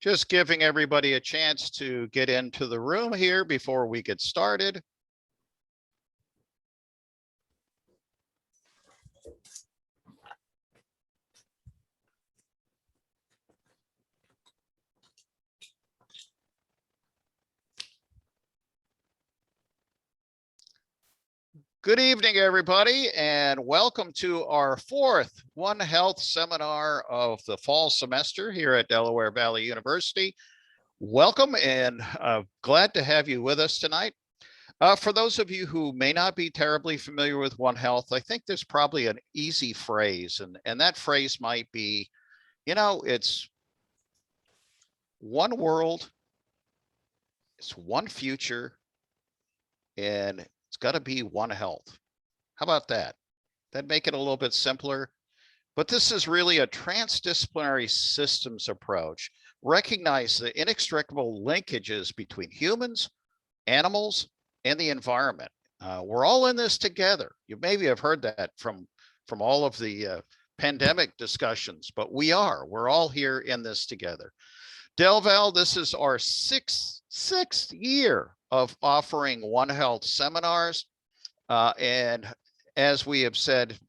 Just giving everybody a chance to get into the room here before we get started. Good evening, everybody, and welcome to our fourth One Health seminar of the fall semester here at Delaware Valley University. Welcome, and glad to have you with us tonight. For those of you who may not be terribly familiar with One Health, I think there's probably an easy phrase, and that phrase might be, it's one world, it's one future, and it's got to be One Health. How about that? That'd make it a little bit simpler. But this is really a transdisciplinary systems approach. Recognize the inextricable linkages between humans, animals, and the environment. We're all in this together. You maybe have heard that from all of the pandemic discussions, but we're all here in this together. DelVal, this is our sixth year of offering One Health seminars. And as we have said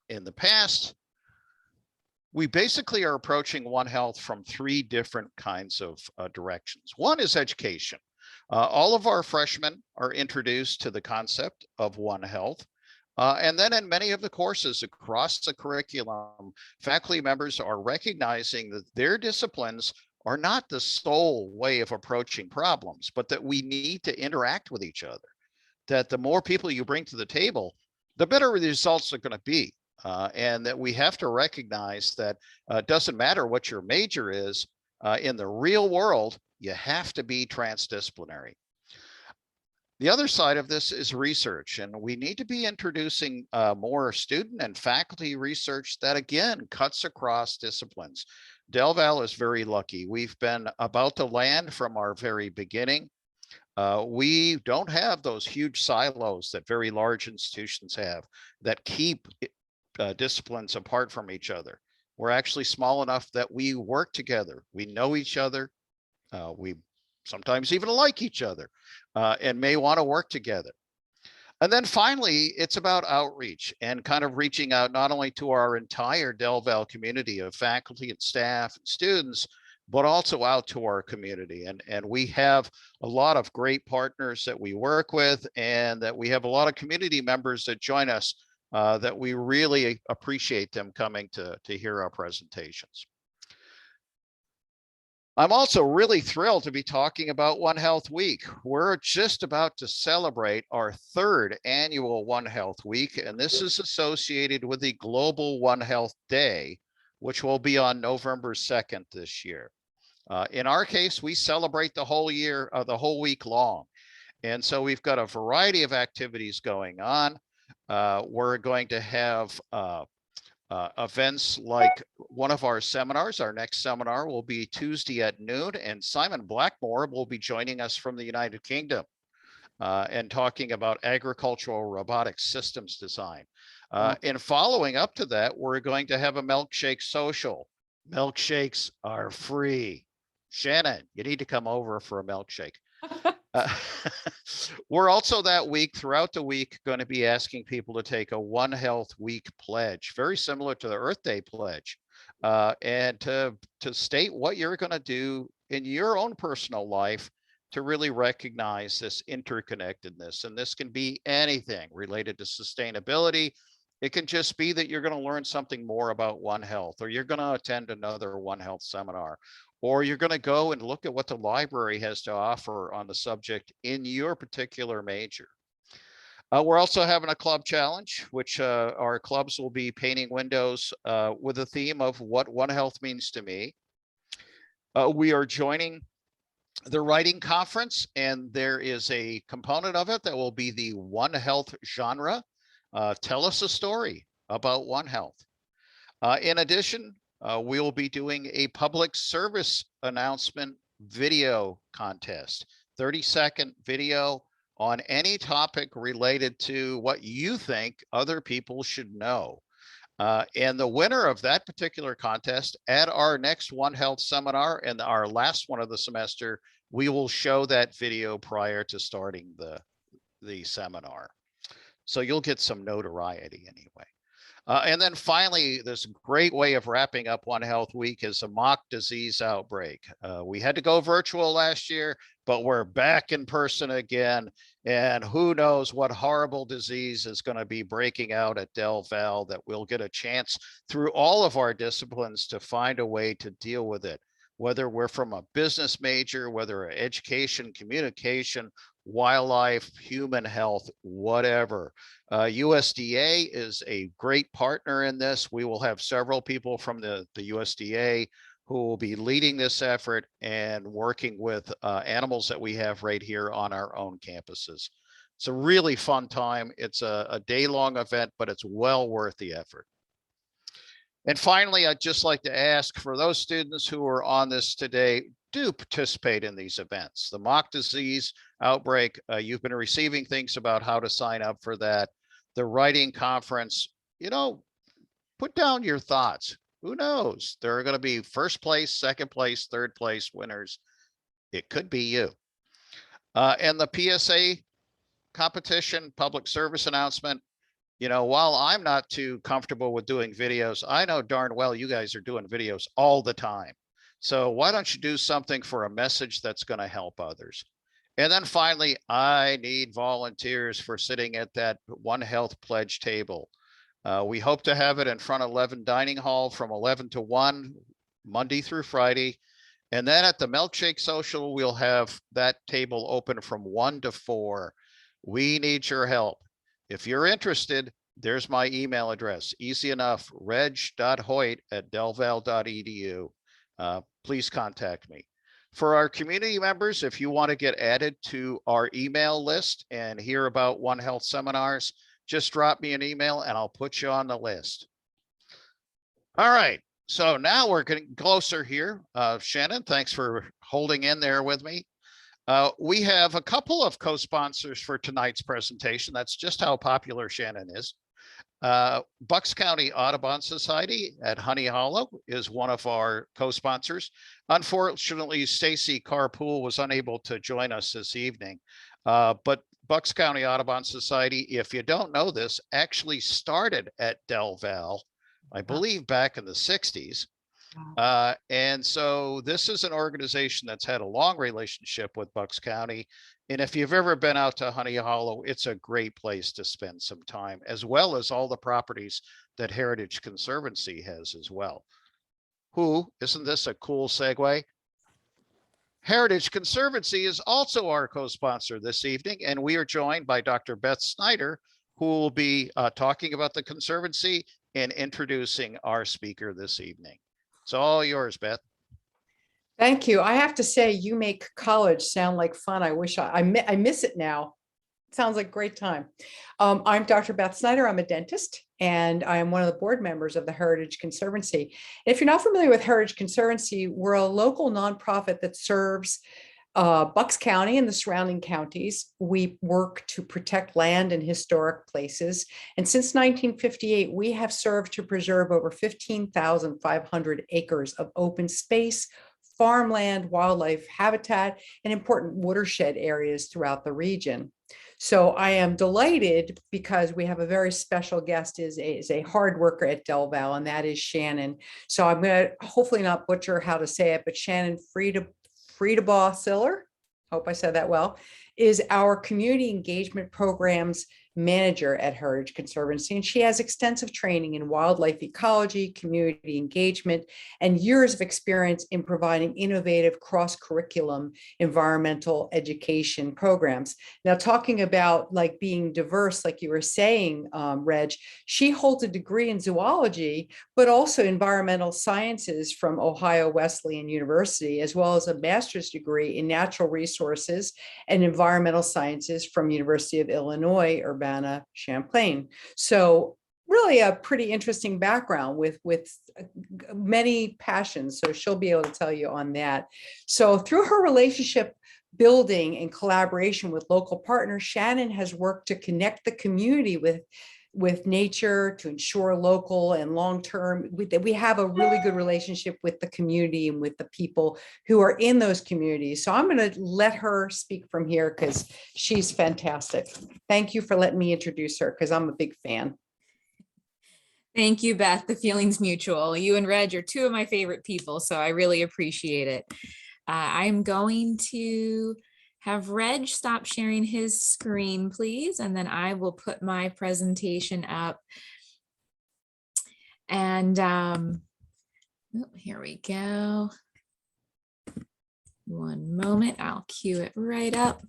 in the past, we basically are approaching One Health from three different kinds of directions. One is education. All of our freshmen are introduced to the concept of One Health. And then in many of the courses across the curriculum, faculty members are recognizing that their disciplines are not the sole way of approaching problems, but that we need to interact with each other. That the more people you bring to the table, the better the results are going to be. And that we have to recognize that it doesn't matter what your major is, in the real world, you have to be transdisciplinary. The other side of this is research, and we need to be introducing more student and faculty research that, again, cuts across disciplines. DelVal is very lucky. We've been about to land from our very beginning. We don't have those huge silos that very large institutions have that keep disciplines apart from each other. We're actually small enough that we work together. We know each other. We sometimes even like each other and may want to work together. And then finally, it's about outreach and kind of reaching out not only to our entire DelVal community of faculty and staff and students, but also out to our community. And we have a lot of great partners that we work with, and that we have a lot of community members that join us that we really appreciate them coming to hear our presentations. I'm also really thrilled to be talking about One Health Week. We're just about to celebrate our third annual One Health Week, and this is associated with the Global One Health Day, which will be on November 2nd this year. In our case, we celebrate the whole year, the whole week long. And so we've got a variety of activities going on. We're going to have events like one of our seminars. Our next seminar will be Tuesday at noon, and Simon Blackmore will be joining us from the United Kingdom and talking about agricultural robotic systems design. And following up to that, we're going to have a milkshake social. Milkshakes are free. Shannon, you need to come over for a milkshake. We're also that week, throughout the week, going to be asking people to take a One Health Week pledge, very similar to the Earth Day pledge, and to state what you're going to do in your own personal life to really recognize this interconnectedness. And this can be anything related to sustainability. It can just be that you're going to learn something more about One Health, or you're going to attend another One Health seminar, or you're going to go and look at what the library has to offer on the subject in your particular major. We're also having a club challenge, which our clubs will be painting windows with a theme of what One Health means to me. We are joining the writing conference, and there is a component of it that will be the One Health genre. Tell us a story about One Health. In addition, we will be doing a public service announcement video contest, 30-second video on any topic related to what you think other people should know. And the winner of that particular contest at our next One Health seminar and our last one of the semester, we will show that video prior to starting the seminar. So you'll get some notoriety anyway. And then finally, this great way of wrapping up One Health Week is a mock disease outbreak. We had to go virtual last year, but we're back in person again. And who knows what horrible disease is going to be breaking out at Del Val that we'll get a chance through all of our disciplines to find a way to deal with it. Whether we're from a business major, whether education, communication, wildlife, human health, whatever. USDA is a great partner in this. We will have several people from the USDA who will be leading this effort and working with animals that we have right here on our own campuses. It's a really fun time. It's a day-long event, but it's well worth the effort. And finally, I'd just like to ask for those students who are on this today, do participate in these events. The mock disease outbreak, you've been receiving things about how to sign up for that. The writing conference, you know, put down your thoughts. Who knows? There are going to be first place, second place, third place winners. It could be you. And the PSA competition, public service announcement, you know, while I'm not too comfortable with doing videos, I know darn well you guys are doing videos all the time. So why don't you do something for a message that's going to help others? And then finally, I need volunteers for sitting at that One Health Pledge table. We hope to have it in front of 11 Dining Hall from 11 to 1, Monday through Friday. And then at the Milkshake Social, we'll have that table open from 1 to 4. We need your help. If you're interested, there's my email address. Easy enough, reg.hoyt@delval.edu. Please contact me. For our community members, if you want to get added to our email list and hear about One Health seminars, just drop me an email and I'll put you on the list. All right, so now we're getting closer here. Shannon, thanks for holding in there with me. We have a couple of co-sponsors for tonight's presentation. That's just how popular Shannon is. Bucks County Audubon Society at Honey Hollow is one of our co-sponsors. Unfortunately, Stacy Carpool was unable to join us this evening, but Bucks County Audubon Society, if you don't know this, actually started at Del Val, I believe back in the 60s. And so this is an organization that's had a long relationship with Bucks County. And if you've ever been out to Honey Hollow, it's a great place to spend some time, as well as all the properties that Heritage Conservancy has as well. Isn't this a cool segue? Heritage Conservancy is also our co-sponsor this evening, and we are joined by Dr. Beth Snyder, who will be talking about the Conservancy and introducing our speaker this evening. It's all yours, Beth. Thank you. I have to say, you make college sound like fun. I wish I miss it now. It sounds like a great time. I'm Dr. Beth Snyder. I'm a dentist, and I am one of the board members of the Heritage Conservancy. And if you're not familiar with Heritage Conservancy, we're a local nonprofit that serves Bucks County and the surrounding counties. We work to protect land and historic places. And since 1958, we have served to preserve over 15,500 acres of open space, farmland, wildlife habitat, and important watershed areas throughout the region. So I am delighted because we have a very special guest, is a hard worker at Del Val, and that is Shannon. So I'm going to hopefully not butcher how to say it, but Shannon Fredebaugh-Siller, hope I said that well, is our community engagement programs manager at Heritage Conservancy, and she has extensive training in wildlife ecology, community engagement, and years of experience in providing innovative cross-curriculum environmental education programs. Now, talking about like being diverse, like you were saying, Reg, she holds a degree in zoology, but also environmental sciences from Ohio Wesleyan University, as well as a master's degree in natural resources and environmental sciences from University of Illinois, Urbana-Champaign. So really a pretty interesting background with many passions. So she'll be able to tell you on that. So through her relationship building and collaboration with local partners, Shannon has worked to connect the community with with nature to ensure local and long-term, we have a really good relationship with the community and with the people who are in those communities. So I'm going to let her speak from here because she's fantastic. Thank you for letting me introduce her because I'm a big fan. Thank you, Beth. The feeling's mutual. You and Reg are two of my favorite people, so I really appreciate it. I'm going to have Reg stop sharing his screen, please, and then I will put my presentation up. And here we go. One moment, I'll cue it right up.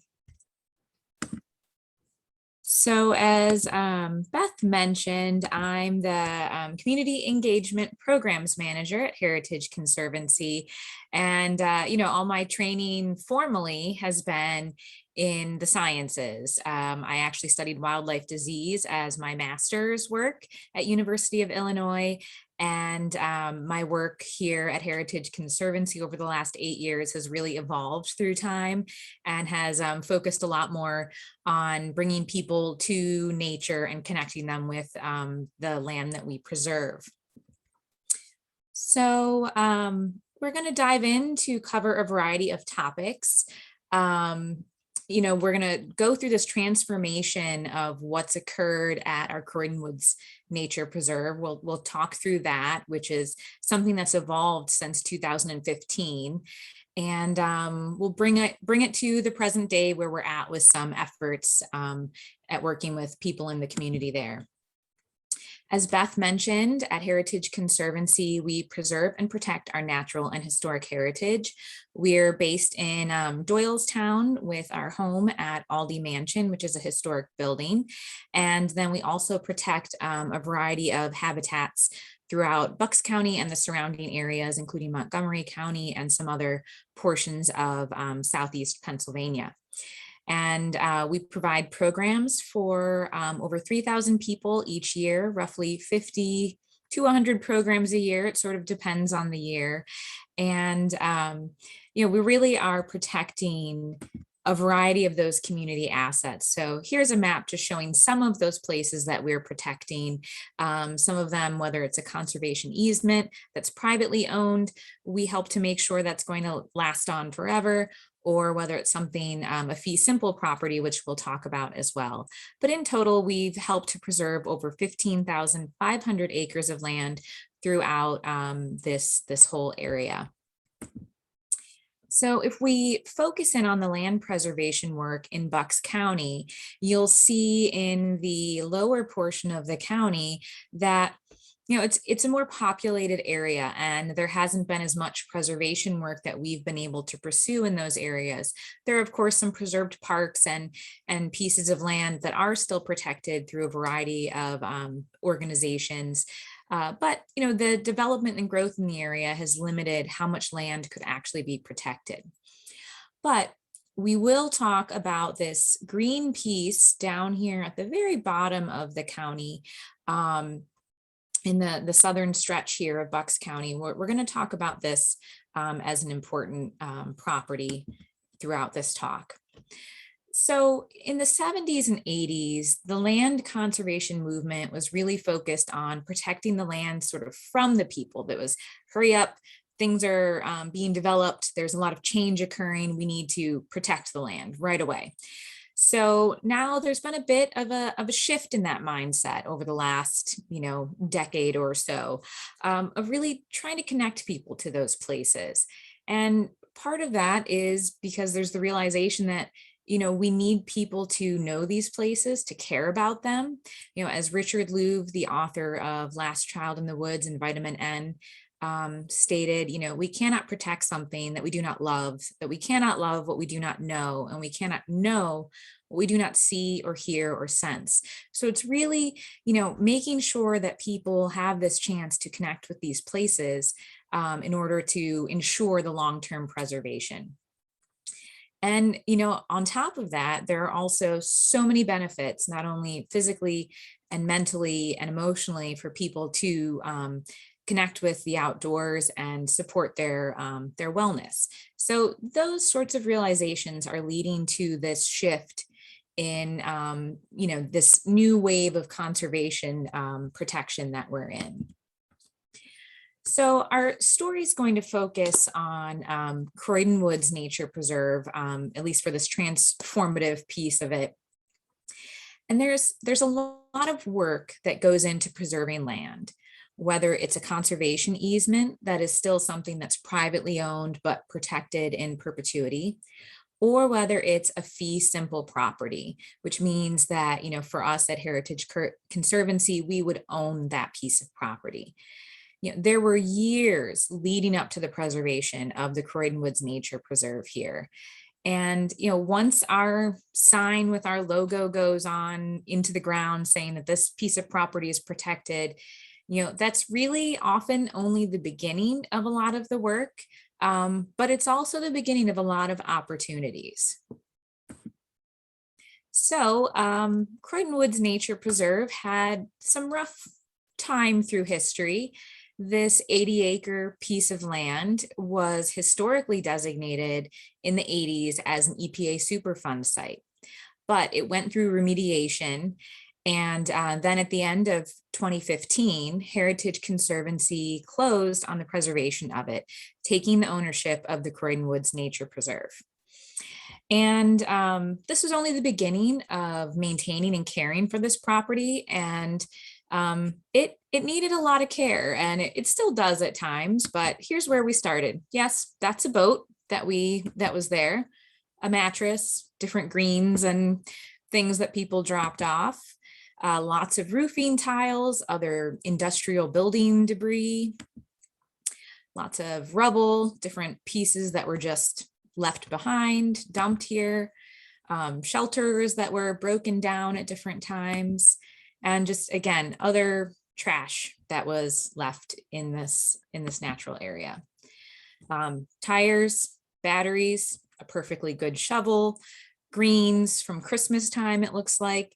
So as Beth mentioned, I'm the Community Engagement Programs Manager at Heritage Conservancy. And, all my training formally has been in the sciences. I actually studied wildlife disease as my master's work at University of Illinois. And my work here at Heritage Conservancy over the last 8 years has really evolved through time and has focused a lot more on bringing people to nature and connecting them with the land that we preserve. So we're going to dive in to cover a variety of topics. We're going to go through this transformation of what's occurred at our Croydon Woods Nature Preserve. We'll talk through that, which is something that's evolved since 2015. And we'll bring it to the present day where we're at with some efforts at working with people in the community there. As Beth mentioned, at Heritage Conservancy, we preserve and protect our natural and historic heritage. We're based in Doylestown with our home at Aldie Mansion, which is a historic building. And then we also protect a variety of habitats throughout Bucks County and the surrounding areas, including Montgomery County and some other portions of Southeast Pennsylvania. And we provide programs for over 3,000 people each year, roughly 50 to 100 programs a year. It sort of depends on the year. And, we really are protecting a variety of those community assets. So here's a map just showing some of those places that we're protecting. Some of them, whether it's a conservation easement that's privately owned, we help to make sure that's going to last on forever, or whether it's something, a fee simple property, which we'll talk about as well. But in total, we've helped to preserve over 15,500 acres of land throughout this whole area. So if we focus in on the land preservation work in Bucks County, you'll see in the lower portion of the county that it's a more populated area, and there hasn't been as much preservation work that we've been able to pursue in those areas. There are, of course, some preserved parks and pieces of land that are still protected through a variety of organizations. But the development and growth in the area has limited how much land could actually be protected. But we will talk about this green piece down here at the very bottom of the county. In the southern stretch here of Bucks County. We're going to talk about this as an important property throughout this talk. So in the 70s and 80s, the land conservation movement was really focused on protecting the land sort of from the people. That was, hurry up, things are being developed, there's a lot of change occurring, we need to protect the land right away. So now there's been a bit of a shift in that mindset over the last, decade or so, of really trying to connect people to those places. And part of that is because there's the realization that, we need people to know these places, to care about them. As Richard Louv, the author of Last Child in the Woods and Vitamin N, stated, we cannot protect something that we do not love, that we cannot love what we do not know, and we cannot know what we do not see or hear or sense. So it's really, making sure that people have this chance to connect with these places in order to ensure the long-term preservation. And, on top of that, there are also so many benefits, not only physically and mentally and emotionally, for people to connect with the outdoors and support their wellness. So those sorts of realizations are leading to this shift in, this new wave of conservation protection that we're in. So our story is going to focus on Croydon Woods Nature Preserve, at least for this transformative piece of it. And there's a lot of work that goes into preserving land, whether it's a conservation easement that is still something that's privately owned but protected in perpetuity, or whether it's a fee simple property, which means that, for us at Heritage Conservancy, we would own that piece of property. There were years leading up to the preservation of the Croydon Woods Nature Preserve here. And, once our sign with our logo goes on into the ground saying that this piece of property is protected, that's really often only the beginning of a lot of the work, but it's also the beginning of a lot of opportunities. So Croydon Woods Nature Preserve had some rough time through history. This 80-acre piece of land was historically designated in the 80s as an EPA Superfund site, but it went through remediation. And then at the end of 2015, Heritage Conservancy closed on the preservation of it, taking the ownership of the Croydon Woods Nature Preserve. And this was only the beginning of maintaining and caring for this property. And it needed a lot of care, and it still does at times, but here's where we started. Yes, that's a boat that was there, a mattress, different greens and things that people dropped off, lots of roofing tiles, other industrial building debris, lots of rubble, different pieces that were just left behind, dumped here, shelters that were broken down at different times, and just, again, other trash that was left in this natural area. Tires, batteries, a perfectly good shovel, greens from Christmas time, it looks like.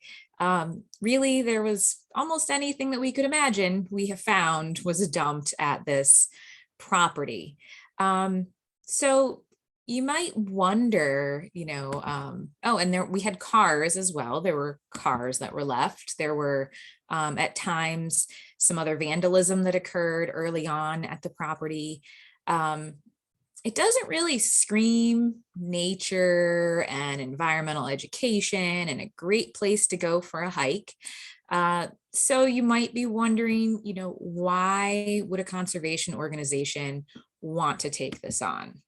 Really, there was almost anything that we could imagine we have found was dumped at this property. So you might wonder, oh, and there we had cars as well. There were cars that were left. There were at times some other vandalism that occurred early on at the property. It doesn't really scream nature and environmental education and a great place to go for a hike. So you might be wondering, why would a conservation organization want to take this on?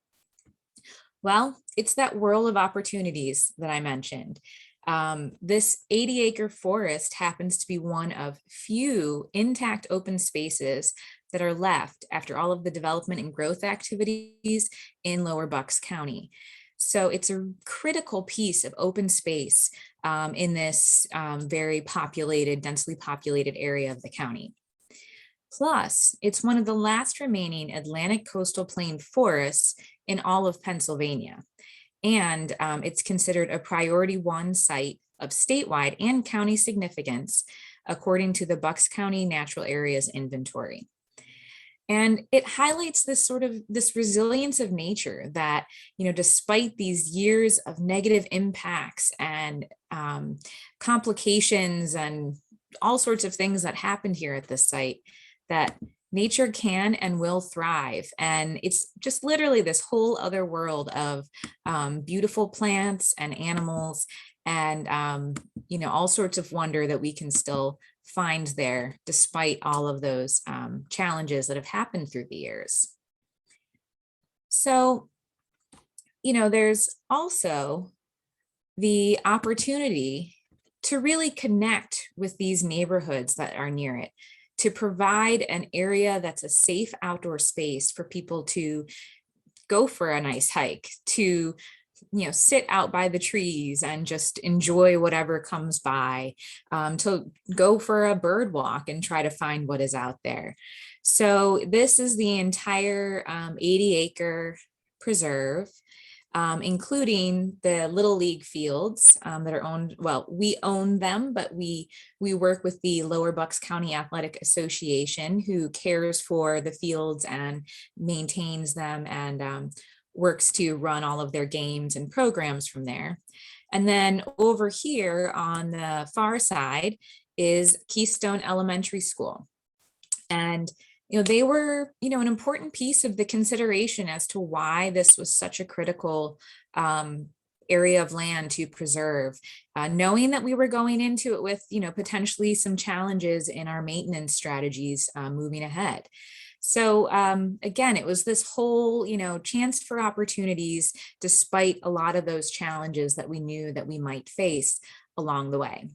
Well, it's that whirl of opportunities that I mentioned. This 80-acre forest happens to be one of few intact open spaces that are left after all of the development and growth activities in Lower Bucks County. So it's a critical piece of open space in this very populated, densely populated area of the county. Plus, it's one of the last remaining Atlantic coastal plain forests in all of Pennsylvania. And it's considered a priority 1 site of statewide and county significance, according to the Bucks County Natural Areas Inventory. And it highlights this resilience of nature that, despite these years of negative impacts and complications and all sorts of things that happened here at this site, that nature can and will thrive. And it's just literally this whole other world of beautiful plants and animals and, all sorts of wonder that we can still find there despite all of those challenges that have happened through the years. So, there's also the opportunity to really connect with these neighborhoods that are near it, to provide an area that's a safe outdoor space for people to go for a nice hike, to sit out by the trees and just enjoy whatever comes by, to go for a bird walk and try to find what is out there. So this is the entire 80-acre preserve, including the Little League fields that are owned. Well, we own them, but we work with the Lower Bucks County Athletic Association, who cares for the fields and maintains them and works to run all of their games and programs from there. And then over here on the far side is Keystone Elementary School. And they were, an important piece of the consideration as to why this was such a critical area of land to preserve, knowing that we were going into it with, potentially some challenges in our maintenance strategies moving ahead. So again, it was this whole, chance for opportunities, despite a lot of those challenges that we knew that we might face along the way.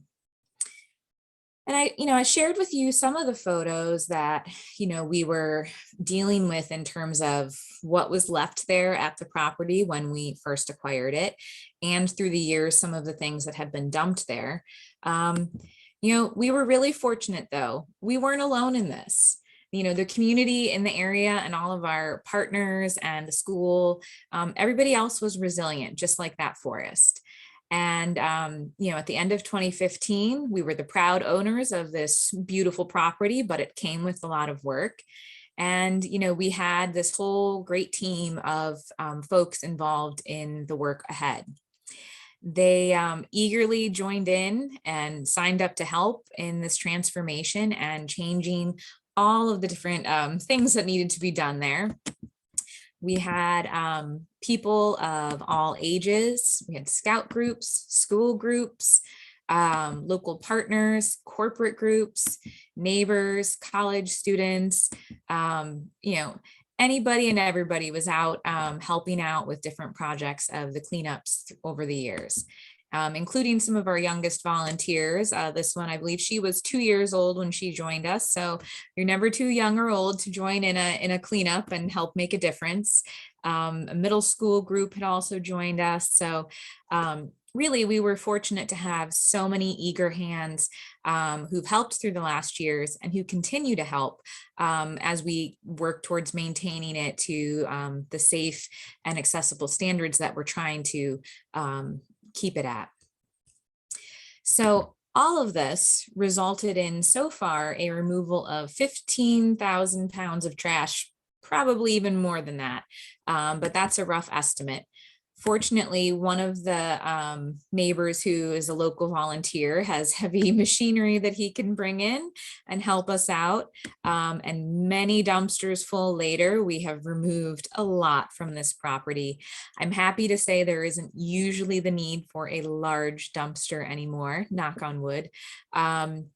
And I shared with you some of the photos that, we were dealing with in terms of what was left there at the property when we first acquired it, and through the years, some of the things that have been dumped there. We were really fortunate, though. We weren't alone in this. The community in the area and all of our partners and the school, everybody else was resilient, just like that forest. And, at the end of 2015, we were the proud owners of this beautiful property, but it came with a lot of work. And, we had this whole great team of folks involved in the work ahead. They eagerly joined in and signed up to help in this transformation and changing all of the different things that needed to be done there. We had people of all ages. We had scout groups, school groups, local partners, corporate groups, neighbors, college students, anybody and everybody was out helping out with different projects of the cleanups over the years. Including some of our youngest volunteers. This one, I believe she was 2 years old when she joined us. So you're never too young or old to join in a cleanup and help make a difference. A middle school group had also joined us. So really, we were fortunate to have so many eager hands who've helped through the last years and who continue to help as we work towards maintaining it to the safe and accessible standards that we're trying to keep it at. So all of this resulted in so far a removal of 15,000 pounds of trash, probably even more than that, but that's a rough estimate. Fortunately, one of the neighbors who is a local volunteer has heavy machinery that he can bring in and help us out. And many dumpsters full later, we have removed a lot from this property. I'm happy to say there isn't usually the need for a large dumpster anymore, knock on wood. And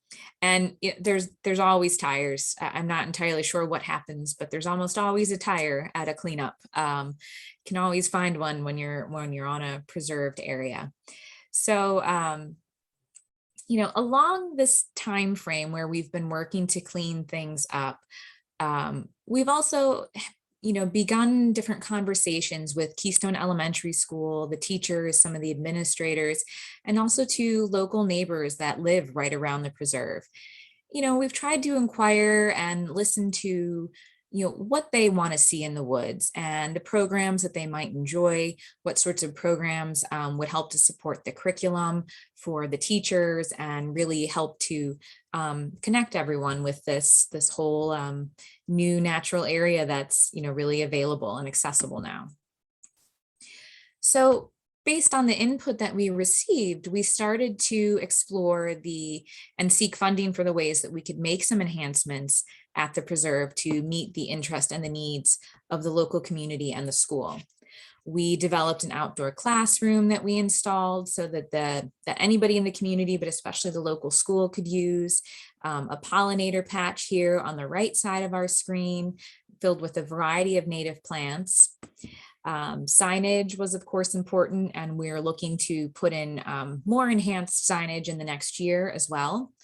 there's always tires. I'm not entirely sure what happens, but there's almost always a tire at a cleanup. Can always find one when you're on a preserved area. So, along this time frame where we've been working to clean things up, we've also begun different conversations with Keystone Elementary School, the teachers, some of the administrators, and also to local neighbors that live right around the preserve. We've tried to inquire and listen to, what they want to see in the woods and the programs that they might enjoy, what sorts of programs would help to support the curriculum for the teachers and really help to connect everyone with this whole new natural area that's, really available and accessible now. So based on the input that we received, we started to explore and seek funding for the ways that we could make some enhancements at the preserve to meet the interest and the needs of the local community and the school. We developed an outdoor classroom that we installed so that anybody in the community, but especially the local school, could use. A pollinator patch here on the right side of our screen, filled with a variety of native plants. Signage was, of course, important, and we're looking to put in more enhanced signage in the next year as well.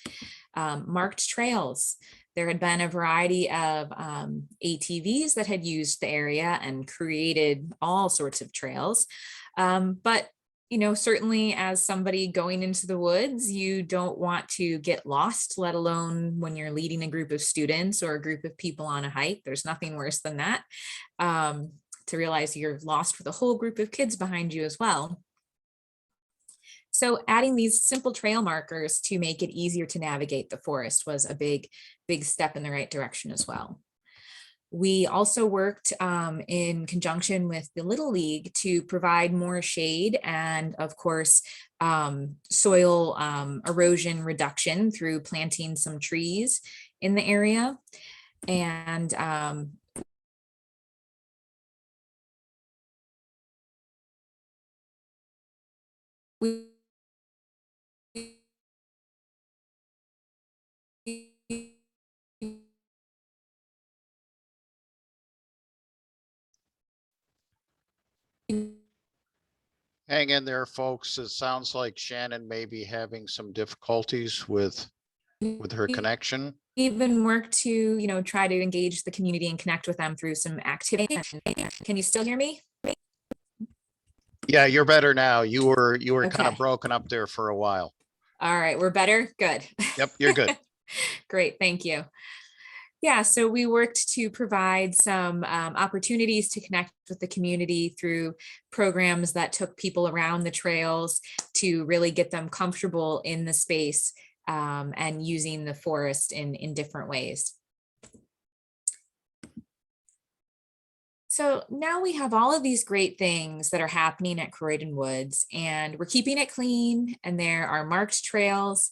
Marked trails. There had been a variety of ATVs that had used the area and created all sorts of trails. But, certainly as somebody going into the woods, you don't want to get lost, let alone when you're leading a group of students or a group of people on a hike. There's nothing worse than that, to realize you're lost with a whole group of kids behind you as well. So adding these simple trail markers to make it easier to navigate the forest was a big step in the right direction as well. We also worked in conjunction with the Little League to provide more shade and, of course, soil erosion reduction through planting some trees in the area. And we Hang in there, folks. It sounds like Shannon may be having some difficulties with her connection. even work to, try to engage the community and connect with them through some activity. Can you still hear me? Yeah, you're better now. You were kind of Okay. broken up there for a while. All right, we're better. Good. Yep, you're good. Great, thank you. Yeah, so we worked to provide some opportunities to connect with the community through programs that took people around the trails to really get them comfortable in the space and using the forest in different ways. So now we have all of these great things that are happening at Croydon Woods, and we're keeping it clean, and there are marked trails.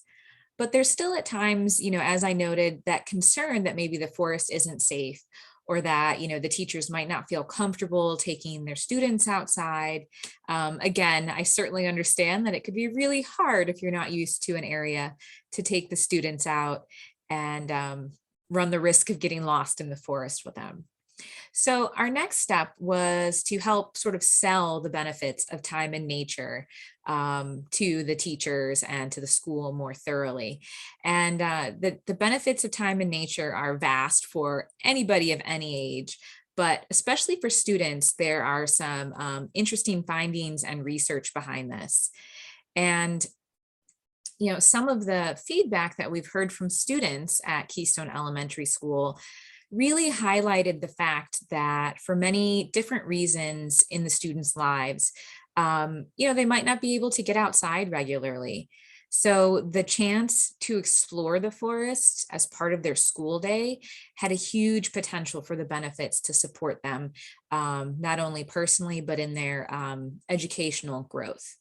But there's still at times, as I noted, that concern that maybe the forest isn't safe, or that, the teachers might not feel comfortable taking their students outside. Again, I certainly understand that it could be really hard if you're not used to an area to take the students out and run the risk of getting lost in the forest with them. So our next step was to help sort of sell the benefits of time in nature to the teachers and to the school more thoroughly. And the benefits of time in nature are vast for anybody of any age, but especially for students, there are some interesting findings and research behind this. And some of the feedback that we've heard from students at Keystone Elementary School really highlighted the fact that for many different reasons in the students' lives, they might not be able to get outside regularly. So the chance to explore the forest as part of their school day had a huge potential for the benefits to support them, not only personally, but in their educational growth.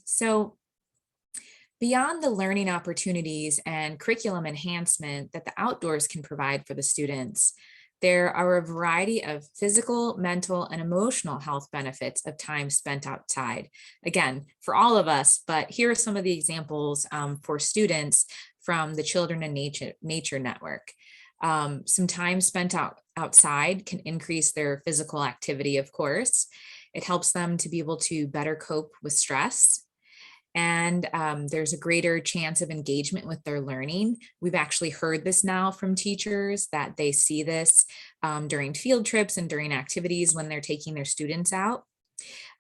So beyond the learning opportunities and curriculum enhancement that the outdoors can provide for the students, there are a variety of physical, mental, and emotional health benefits of time spent outside. Again, for all of us, but here are some of the examples for students from the Children in Nature Network. Some time spent outside can increase their physical activity, of course. It helps them to be able to better cope with stress. And there's a greater chance of engagement with their learning. We've actually heard this now from teachers that they see this during field trips and during activities when they're taking their students out.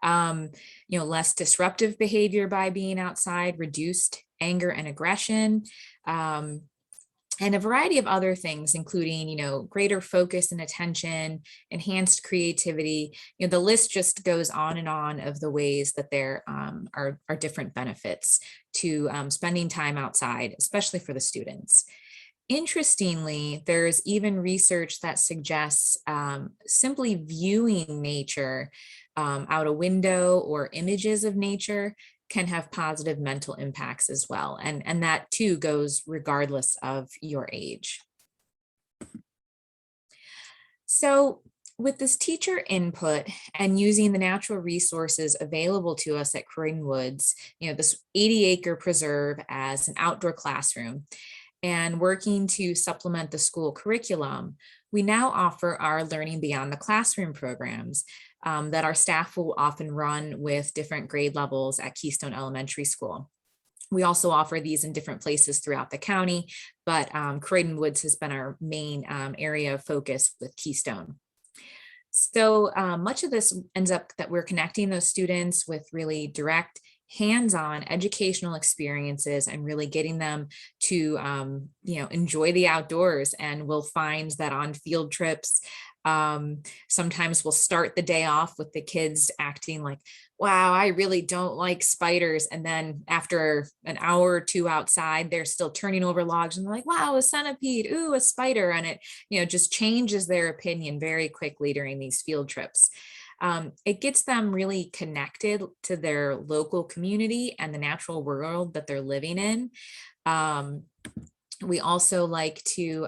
Less disruptive behavior by being outside, reduced anger and aggression, and a variety of other things, including, greater focus and attention, enhanced creativity. The list just goes on and on of the ways that there are different benefits to spending time outside, especially for the students. Interestingly, there's even research that suggests simply viewing nature out a window or images of nature can have positive mental impacts as well. And that too goes regardless of your age. So with this teacher input and using the natural resources available to us at Croydon Woods, this 80-acre preserve as an outdoor classroom, and working to supplement the school curriculum, we now offer our Learning Beyond the Classroom programs that our staff will often run with different grade levels at Keystone Elementary School. We also offer these in different places throughout the county, but Croydon Woods has been our main area of focus with Keystone. So much of this ends up that we're connecting those students with really direct hands-on educational experiences and really getting them to enjoy the outdoors. And we'll find that on field trips, Sometimes we'll start the day off with the kids acting like, wow, I really don't like spiders. And then after an hour or two outside, they're still turning over logs and they're like, wow, a centipede, ooh, a spider. And it, just changes their opinion very quickly during these field trips. It gets them really connected to their local community and the natural world that they're living in. We also like to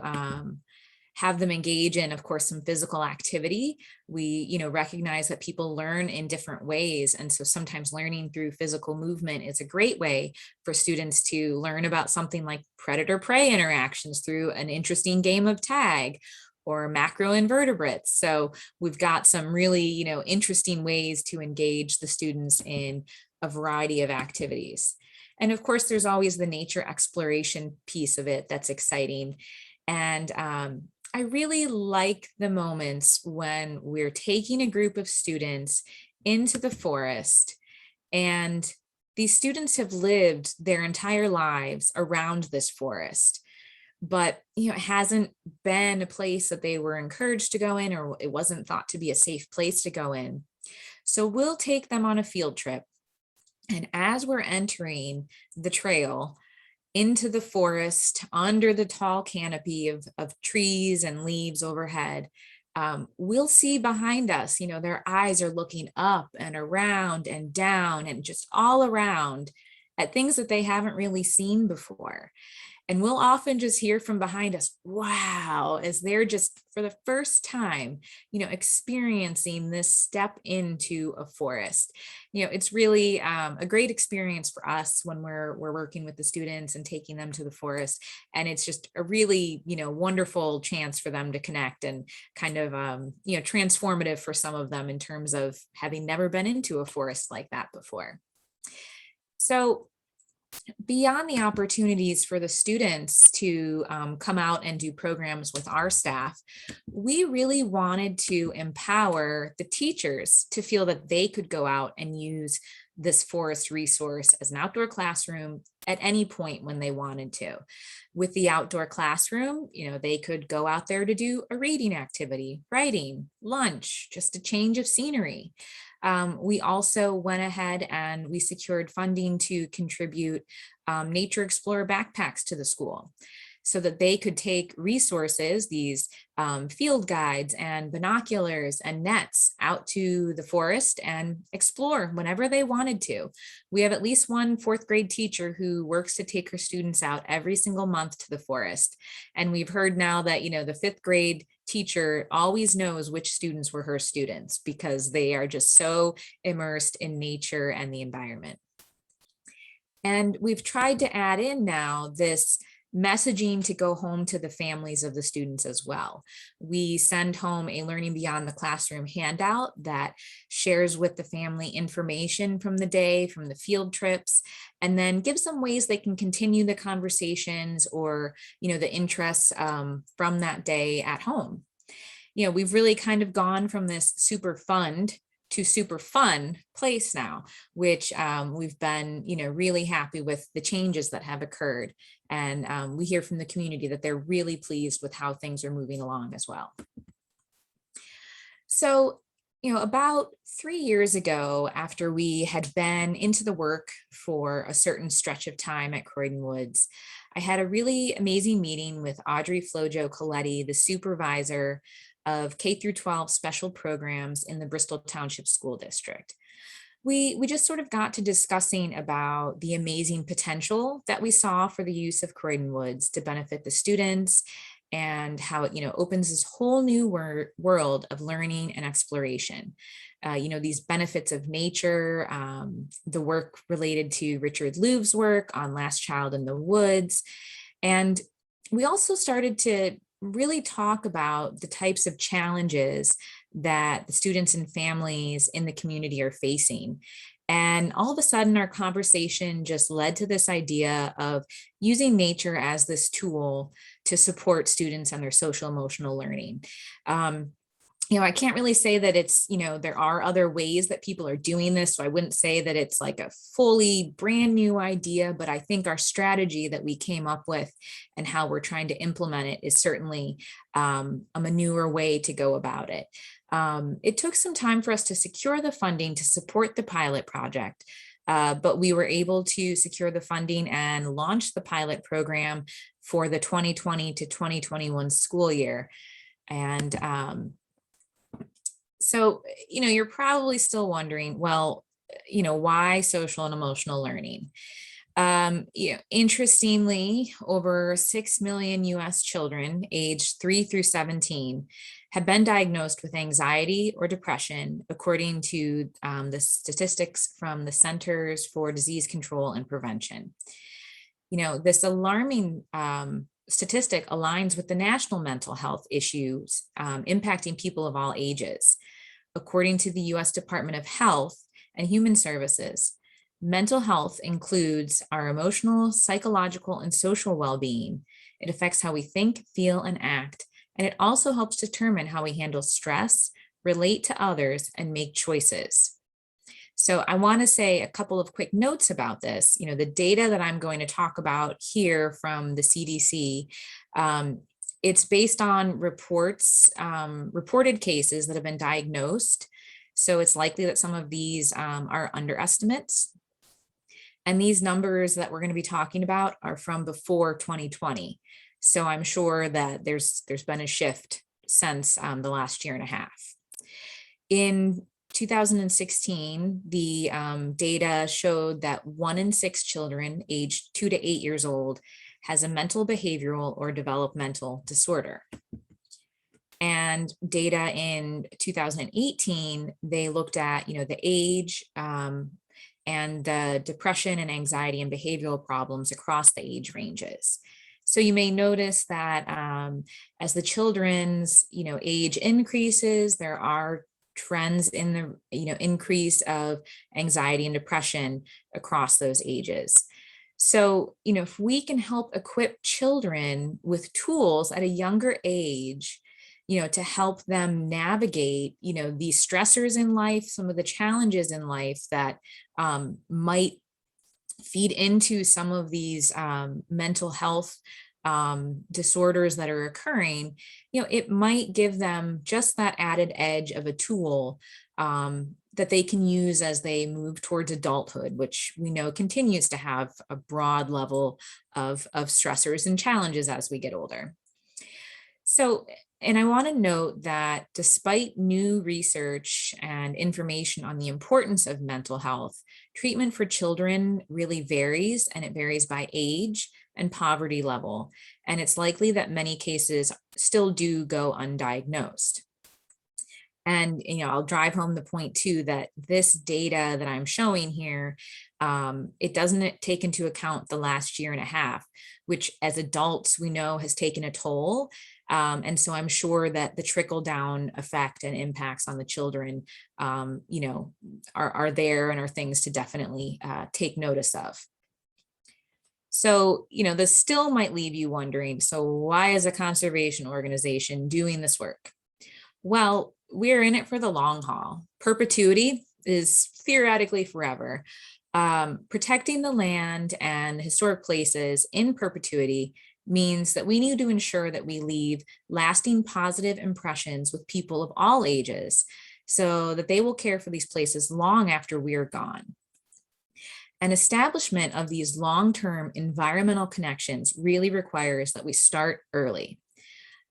have them engage in, of course, some physical activity. We, recognize that people learn in different ways. And so sometimes learning through physical movement is a great way for students to learn about something like predator-prey interactions through an interesting game of tag or macroinvertebrates. So we've got some really, interesting ways to engage the students in a variety of activities. And of course, there's always the nature exploration piece of it that's exciting. And I really like the moments when we're taking a group of students into the forest, and these students have lived their entire lives around this forest, but it hasn't been a place that they were encouraged to go in, or it wasn't thought to be a safe place to go in. So we'll take them on a field trip. And as we're entering the trail into the forest, under the tall canopy of trees and leaves overhead, we'll see behind us, their eyes are looking up and around and down and just all around at things that they haven't really seen before. And we'll often just hear from behind us, wow, as they're just for the first time, experiencing this step into a forest. It's really a great experience for us when we're working with the students and taking them to the forest. And it's just a really, wonderful chance for them to connect and kind of, transformative for some of them in terms of having never been into a forest like that before. So beyond the opportunities for the students to come out and do programs with our staff, we really wanted to empower the teachers to feel that they could go out and use this forest resource as an outdoor classroom at any point when they wanted to. With the outdoor classroom, they could go out there to do a reading activity, writing, lunch, just a change of scenery. We also went ahead and we secured funding to contribute Nature Explorer backpacks to the school so that they could take resources, these field guides and binoculars and nets out to the forest and explore whenever they wanted to. We have at least one fourth grade teacher who works to take her students out every single month to the forest. And we've heard now that, the fifth grade teacher always knows which students were her students because they are just so immersed in nature and the environment. And we've tried to add in now this messaging to go home to the families of the students as well. We send home a Learning Beyond the Classroom handout that shares with the family information from the day, from the field trips, and then gives them ways they can continue the conversations or, the interests from that day at home. We've really kind of gone from this super fund to super fun place now, which we've been, really happy with the changes that have occurred. And we hear from the community that they're really pleased with how things are moving along as well. So, about 3 years ago, after we had been into the work for a certain stretch of time at Croydon Woods, I had a really amazing meeting with Audrey Flojo Coletti, the supervisor of K through 12 special programs in the Bristol Township School District. We just sort of got to discussing about the amazing potential that we saw for the use of Croydon Woods to benefit the students and how it, opens this whole new world of learning and exploration. These benefits of nature, the work related to Richard Louv's work on Last Child in the Woods. And we also started to really talk about the types of challenges that the students and families in the community are facing. And all of a sudden, our conversation just led to this idea of using nature as this tool to support students and their social emotional learning. I can't really say that it's, there are other ways that people are doing this. So I wouldn't say that it's like a fully brand new idea, but I think our strategy that we came up with and how we're trying to implement it is certainly a manure way to go about it. It took some time for us to secure the funding to support the pilot project, but we were able to secure the funding and launch the pilot program for the 2020 to 2021 school year. And so, you're probably still wondering, well, why social and emotional learning? Interestingly, over 6 million US children aged 3 through 17 have been diagnosed with anxiety or depression, according to the statistics from the Centers for Disease Control and Prevention. This alarming statistic aligns with the national mental health issues impacting people of all ages. According to the US Department of Health and Human Services, mental health includes our emotional, psychological, and social well-being. It affects how we think, feel, and act, and it also helps determine how we handle stress, relate to others, and make choices. So I want to say a couple of quick notes about this. The data that I'm going to talk about here from the CDC, it's based on reported cases that have been diagnosed. So it's likely that some of these are underestimates. And these numbers that we're going to be talking about are from before 2020. So I'm sure that there's been a shift since the last year and a half. In 2016, the data showed that 1 in 6 children aged 2 to 8 years old has a mental, behavioral, or developmental disorder. And data in 2018, they looked at, the age and the depression and anxiety and behavioral problems across the age ranges. So you may notice that as the children's, age increases, there are trends in the, increase of anxiety and depression across those ages. So, if we can help equip children with tools at a younger age, to help them navigate, these stressors in life, some of the challenges in life that might feed into some of these mental health disorders that are occurring, it might give them just that added edge of a tool that they can use as they move towards adulthood, which we know continues to have a broad level of stressors and challenges as we get older. So, and I want to note that despite new research and information on the importance of mental health, treatment for children really varies, and it varies by age and poverty level. And it's likely that many cases still do go undiagnosed. And, I'll drive home the point too, that this data that I'm showing here, it doesn't take into account the last year and a half, which as adults we know has taken a toll. And so I'm sure that the trickle down effect and impacts on the children, are there and are things to definitely take notice of. So, this still might leave you wondering, so why is a conservation organization doing this work? Well, we're in it for the long haul. Perpetuity is theoretically forever. Protecting the land and historic places in perpetuity means that we need to ensure that we leave lasting positive impressions with people of all ages so that they will care for these places long after we're gone. An establishment of these long-term environmental connections really requires that we start early.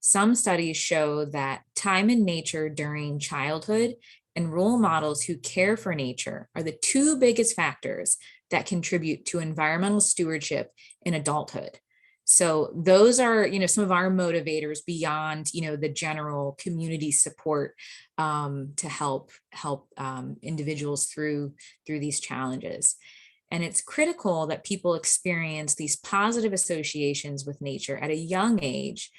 Some studies show that time in nature during childhood and role models who care for nature are the 2 biggest factors that contribute to environmental stewardship in adulthood. So those are, some of our motivators beyond, the general community support to help individuals through these challenges. And it's critical that people experience these positive associations with nature at a young age,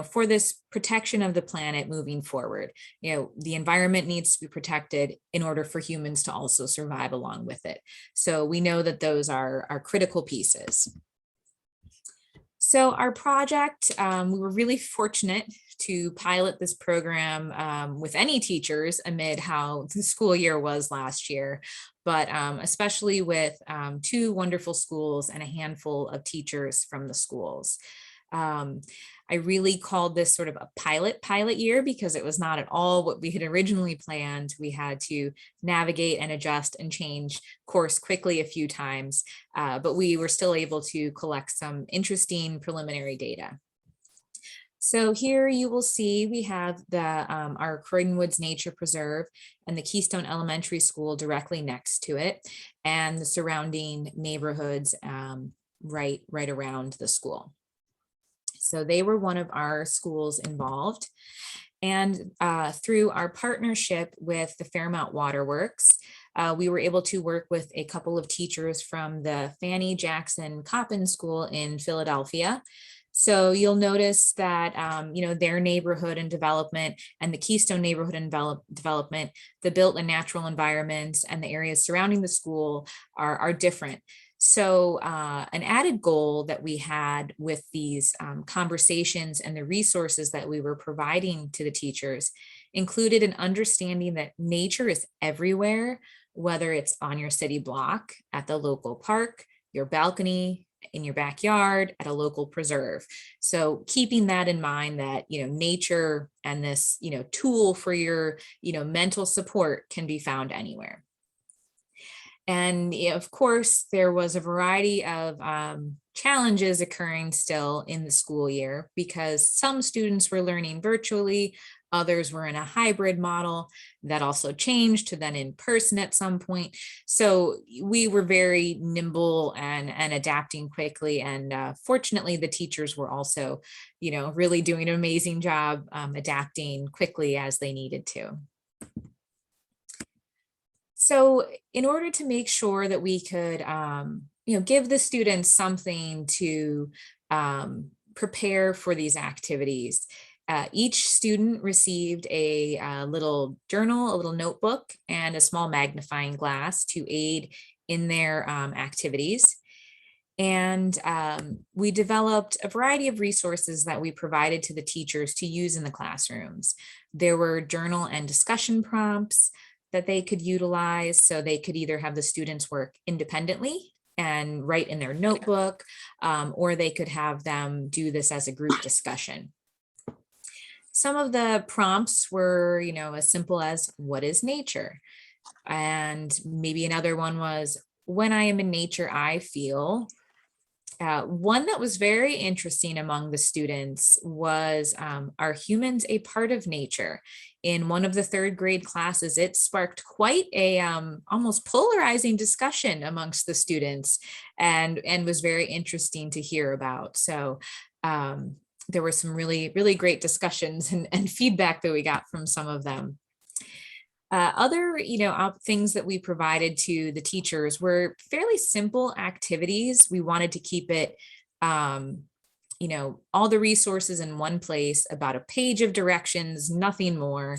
for this protection of the planet moving forward. The environment needs to be protected in order for humans to also survive along with it. So we know that those are critical pieces. So our project, we were really fortunate to pilot this program with any teachers amid how the school year was last year, but especially with 2 wonderful schools and a handful of teachers from the schools. I really called this sort of a pilot year because it was not at all what we had originally planned. We had to navigate and adjust and change course quickly a few times, but we were still able to collect some interesting preliminary data. So here you will see we have our Croydon Woods Nature Preserve and the Keystone Elementary School directly next to it, and the surrounding neighborhoods right around the school. So they were one of our schools involved. And through our partnership with the Fairmount Waterworks, we were able to work with a couple of teachers from the Fannie Jackson Coppin School in Philadelphia. So you'll notice that, their neighborhood and development and the Keystone neighborhood and development, the built and natural environments and the areas surrounding the school are different. So an added goal that we had with these conversations and the resources that we were providing to the teachers included an understanding that nature is everywhere, whether it's on your city block, at the local park, your balcony, in your backyard, at a local preserve. So keeping that in mind that, nature and this, tool for your, mental support can be found anywhere. And of course, there was a variety of challenges occurring still in the school year because some students were learning virtually, others were in a hybrid model that also changed to then in person at some point. So we were very nimble and adapting quickly. And fortunately, the teachers were also, really doing an amazing job adapting quickly as they needed to. So in order to make sure that we could, give the students something to prepare for these activities, each student received a little journal, a little notebook, and a small magnifying glass to aid in their activities. And we developed a variety of resources that we provided to the teachers to use in the classrooms. There were journal and discussion prompts that they could utilize, so they could either have the students work independently and write in their notebook, or they could have them do this as a group discussion. Some of the prompts were, as simple as, what is nature? And maybe another one was, when I am in nature, I feel. One that was very interesting among the students was, are humans a part of nature? In one of the 3rd grade classes, it sparked quite a almost polarizing discussion amongst the students and was very interesting to hear about. So there were some really, really great discussions and feedback that we got from some of them. Other, things that we provided to the teachers were fairly simple activities. We wanted to keep it, all the resources in one place, about a page of directions, nothing more,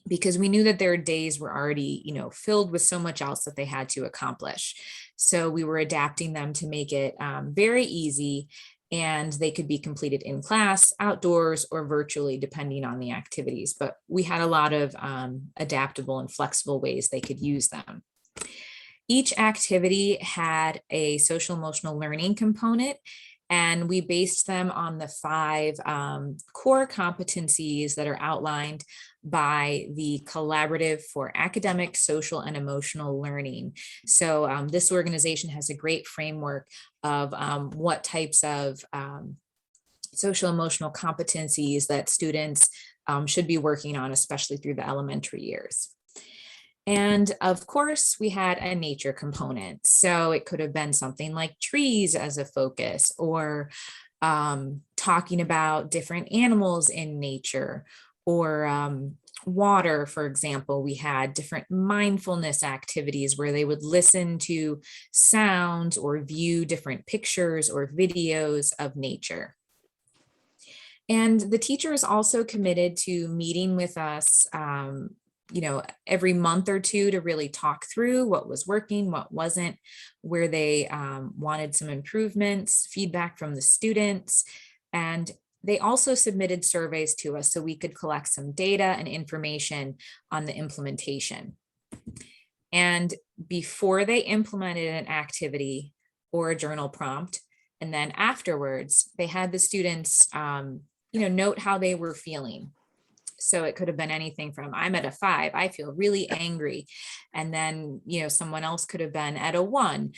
because we knew that their days were already, filled with so much else that they had to accomplish. So we were adapting them to make it very easy, and they could be completed in class, outdoors, or virtually, depending on the activities. But we had a lot of adaptable and flexible ways they could use them. Each activity had a social emotional learning component, and we based them on the 5 core competencies that are outlined by the Collaborative for Academic, Social, and Emotional Learning. So this organization has a great framework of what types of social emotional competencies that students should be working on, especially through the elementary years. And of course, we had a nature component. So it could have been something like trees as a focus, or talking about different animals in nature, or water, for example. We had different mindfulness activities where they would listen to sounds or view different pictures or videos of nature. And the teacher is also committed to meeting with us every month or two to really talk through what was working, what wasn't, where they wanted some improvements, feedback from the students. And they also submitted surveys to us so we could collect some data and information on the implementation. And before they implemented an activity or a journal prompt, and then afterwards, they had the students, note how they were feeling. So it could have been anything from, I'm at a 5, I feel really angry. And then, someone else could have been at a 1.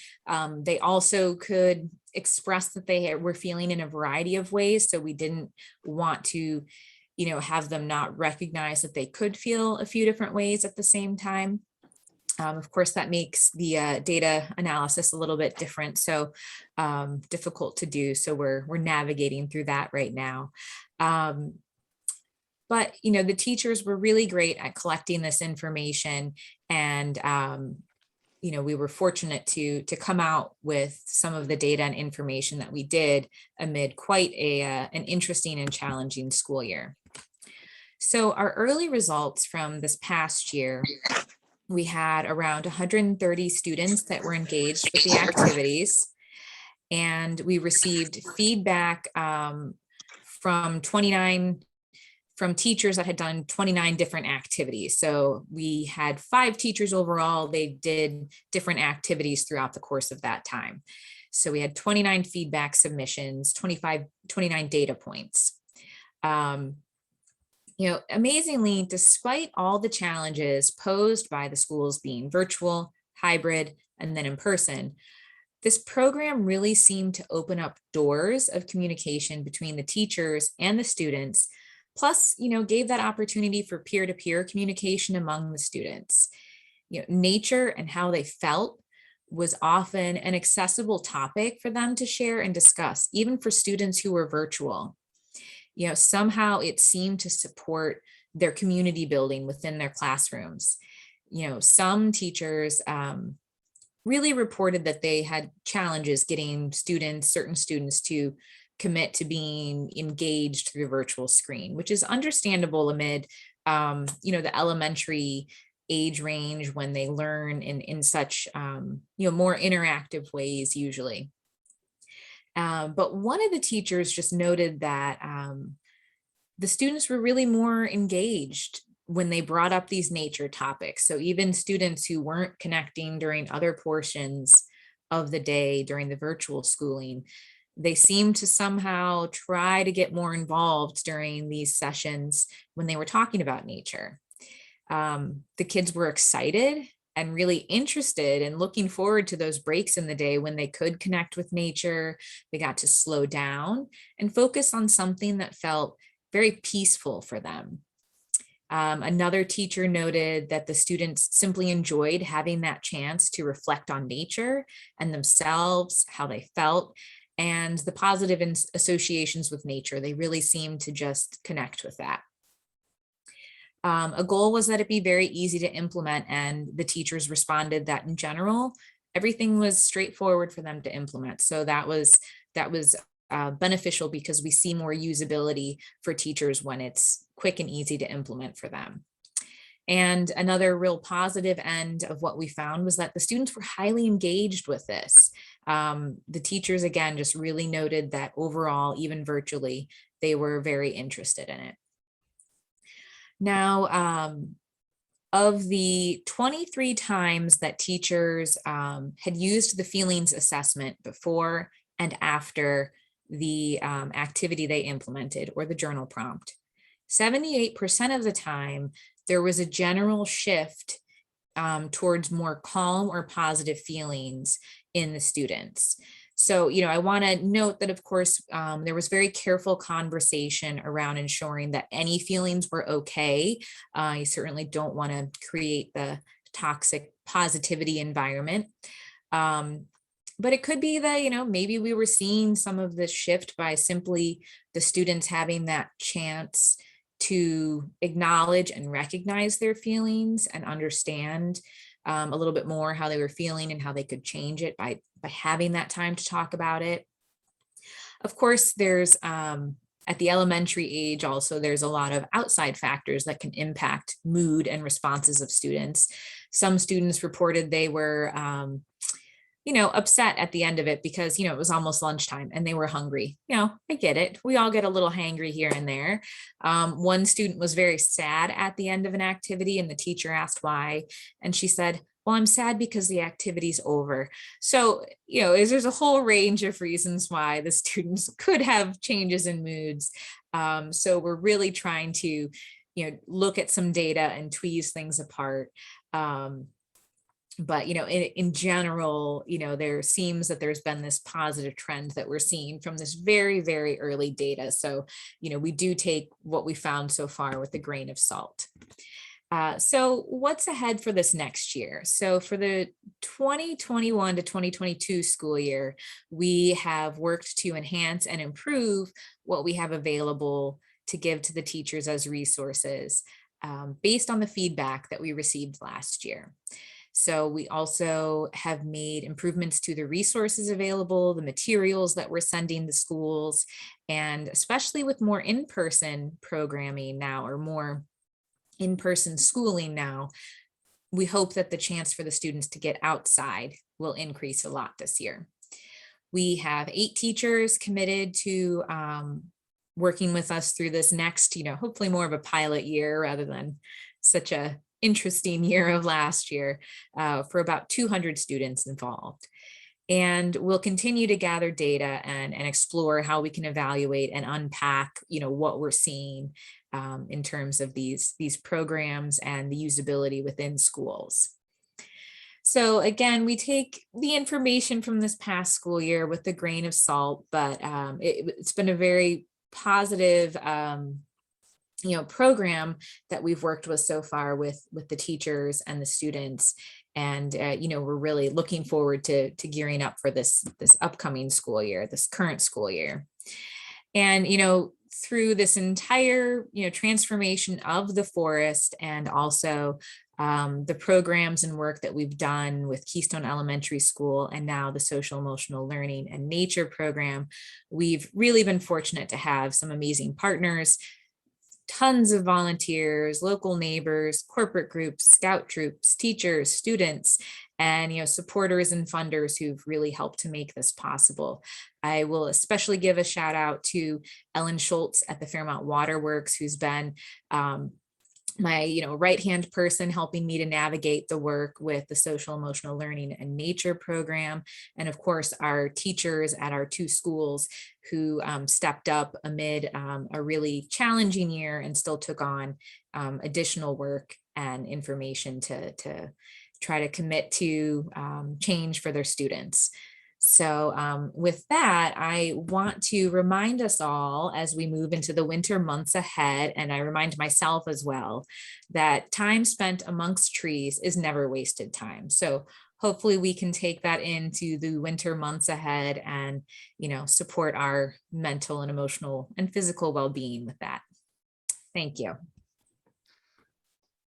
They also could express that they were feeling in a variety of ways. So we didn't want to, have them not recognize that they could feel a few different ways at the same time. Of course, that makes the data analysis a little bit different, so difficult to do. So we're navigating through that right now. But, the teachers were really great at collecting this information, and, we were fortunate to come out with some of the data and information that we did amid quite an interesting and challenging school year. So our early results from this past year, we had around 130 students that were engaged with the activities, and we received feedback from teachers that had done 29 different activities. So we had 5 teachers overall. They did different activities throughout the course of that time. So we had 29 feedback submissions, 29 data points. Amazingly, despite all the challenges posed by the schools being virtual, hybrid, and then in person, this program really seemed to open up doors of communication between the teachers and the students, plus, gave that opportunity for peer-to-peer communication among the students. Nature and how they felt was often an accessible topic for them to share and discuss, even for students who were virtual. Somehow it seemed to support their community building within their classrooms. Some teachers really reported that they had challenges getting certain students to commit to being engaged through the virtual screen, which is understandable amid, the elementary age range when they learn in such, more interactive ways usually. But one of the teachers just noted that the students were really more engaged when they brought up these nature topics. So even students who weren't connecting during other portions of the day during the virtual schooling, they seemed to somehow try to get more involved during these sessions when they were talking about nature. The kids were excited and really interested and looking forward to those breaks in the day when they could connect with nature. They got to slow down and focus on something that felt very peaceful for them. Another teacher noted that the students simply enjoyed having that chance to reflect on nature and themselves, how they felt, and the positive associations with nature. They really seemed to just connect with that. A goal was that it be very easy to implement, and the teachers responded that in general, everything was straightforward for them to implement. So that was beneficial because we see more usability for teachers when it's quick and easy to implement for them. And another real positive end of what we found was that the students were highly engaged with this. The teachers, again, just really noted that overall, even virtually, they were very interested in it. Now, of the 23 times that teachers had used the feelings assessment before and after the activity they implemented or the journal prompt, 78% of the time, there was a general shift towards more calm or positive feelings in the students. So, I want to note that, of course, there was very careful conversation around ensuring that any feelings were okay. You certainly don't want to create the toxic positivity environment. But it could be that, maybe we were seeing some of this shift by simply the students having that chance to acknowledge and recognize their feelings and understand a little bit more how they were feeling and how they could change it by having that time to talk about it. Of course, there's At the elementary age, also, there's a lot of outside factors that can impact mood and responses of students. Some students reported they were, upset at the end of it because, it was almost lunchtime and they were hungry. I get it. We all get a little hangry here and there. One student was very sad at the end of an activity and the teacher asked why. And she said, well, I'm sad because the activity's over. So, there's a whole range of reasons why the students could have changes in moods. So we're really trying to, look at some data and tweeze things apart. But, in general, there seems that there's been this positive trend that we're seeing from this very, very early data. So, we do take what we found so far with a grain of salt. So what's ahead for this next year? So for the 2021 to 2022 school year, we have worked to enhance and improve what we have available to give to the teachers as resources based on the feedback that we received last year. So we also have made improvements to the resources available, the materials that we're sending the schools, and especially with more in-person programming now, or more in-person schooling now, we hope that the chance for the students to get outside will increase a lot this year. We have 8 teachers committed to working with us through this next, hopefully more of a pilot year rather than such a interesting year of last year, for about 200 students involved. And we'll continue to gather data and explore how we can evaluate and unpack, what we're seeing in terms of these programs and the usability within schools. So again, we take the information from this past school year with a grain of salt, but it's been a very positive program that we've worked with so far with the teachers and the students. And, we're really looking forward to gearing up for this upcoming school year, this current school year. And, through this entire, transformation of the forest, and also the programs and work that we've done with Keystone Elementary School and now the Social-Emotional Learning and Nature program, we've really been fortunate to have some amazing partners, tons of volunteers, local neighbors, corporate groups, scout troops, teachers, students, and supporters and funders who've really helped to make this possible. I will especially give a shout out to Ellen Schultz at the Fairmont Waterworks, who's been my right-hand person helping me to navigate the work with the Social-Emotional Learning and Nature program, and of course our teachers at our 2 schools who stepped up amid a really challenging year and still took on additional work and information to try to commit to change for their students. So with that, I want to remind us all as we move into the winter months ahead, and I remind myself as well, that time spent amongst trees is never wasted time. So hopefully we can take that into the winter months ahead and, support our mental and emotional and physical well-being with that. Thank you.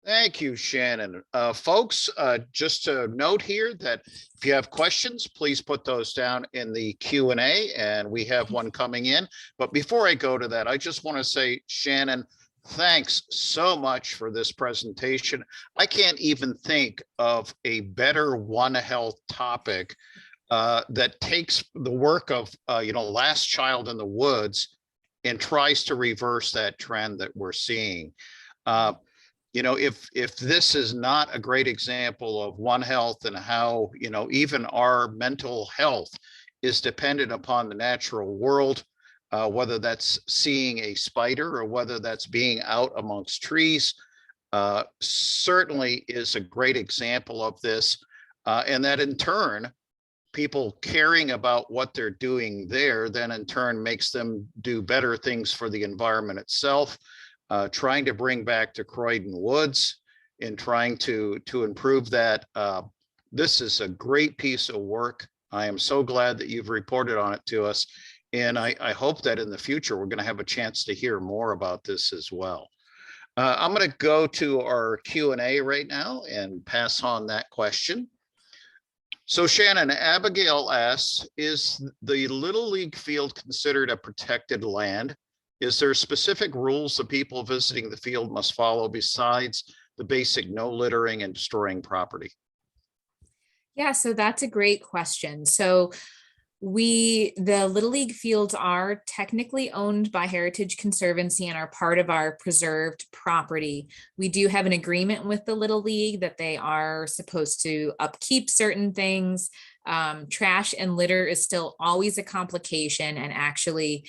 Thank you, Shannon. Folks, just to note here that if you have questions, please put those down in the Q&A, and we have one coming in. But before I go to that, I just want to say, Shannon, thanks so much for this presentation. I can't even think of a better One Health topic that takes the work of, Last Child in the Woods and tries to reverse that trend that we're seeing. If this is not a great example of One Health and how, even our mental health is dependent upon the natural world, whether that's seeing a spider or whether that's being out amongst trees, certainly is a great example of this. And that in turn, people caring about what they're doing there, then in turn makes them do better things for the environment itself. Trying to bring back to Croydon Woods and trying to improve that. This is a great piece of work. I am so glad that you've reported on it to us. And I hope that in the future, we're going to have a chance to hear more about this as well. I'm going to go to our Q&A right now and pass on that question. So Shannon, Abigail asks, is the Little League field considered a protected land? Is there specific rules the people visiting the field must follow besides the basic no littering and destroying property? Yeah, so that's a great question. So the Little League fields are technically owned by Heritage Conservancy and are part of our preserved property. We do have an agreement with the Little League that they are supposed to upkeep certain things. Trash and litter is still always a complication, and actually,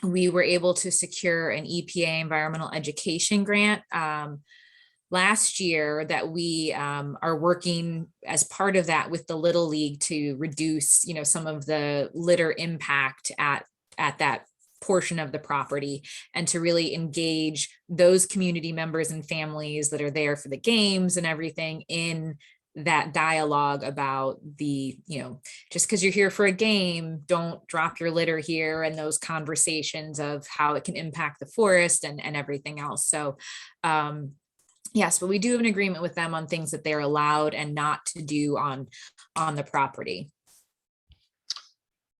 we were able to secure an EPA environmental education grant last year that we are working as part of that with the Little League to reduce, some of the litter impact at that portion of the property, and to really engage those community members and families that are there for the games and everything in that dialogue about just because you're here for a game, don't drop your litter here, and those conversations of how it can impact the forest and everything else. So yes, but we do have an agreement with them on things that they're allowed and not to do on the property.